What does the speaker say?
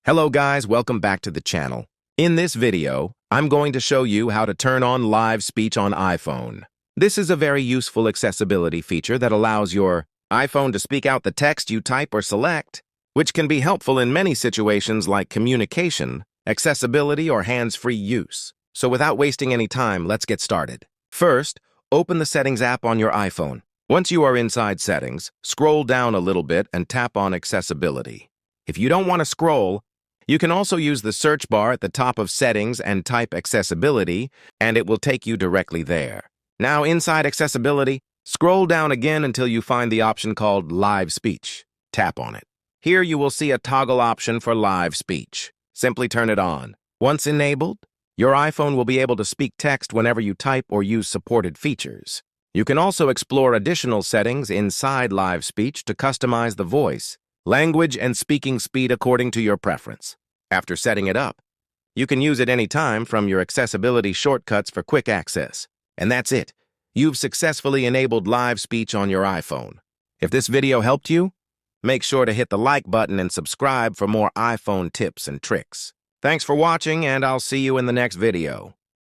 Hello guys, welcome back to the channel. In this video, I'm going to show you how to turn on live speech on iPhone. This is a very useful accessibility feature that allows your iPhone to speak out the text you type or select, which can be helpful in many situations like communication, accessibility, or hands-free use. So without wasting any time, let's get started. First, open the Settings app on your iPhone. Once you are inside Settings, scroll down a little bit and tap on Accessibility. If you don't want to scroll, you can also use the search bar at the top of Settings and type Accessibility, and it will take you directly there. Now, inside Accessibility, scroll down again until you find the option called Live Speech. Tap on it. Here you will see a toggle option for live speech. Simply turn it on. Once enabled, your iPhone will be able to speak text whenever you type or use supported features. You can also explore additional settings inside live speech to customize the voice, language, and speaking speed according to your preference. After setting it up, you can use it anytime from your accessibility shortcuts for quick access. And that's it. You've successfully enabled live speech on your iPhone. If this video helped you, make sure to hit the like button and subscribe for more iPhone tips and tricks. Thanks for watching, and I'll see you in the next video.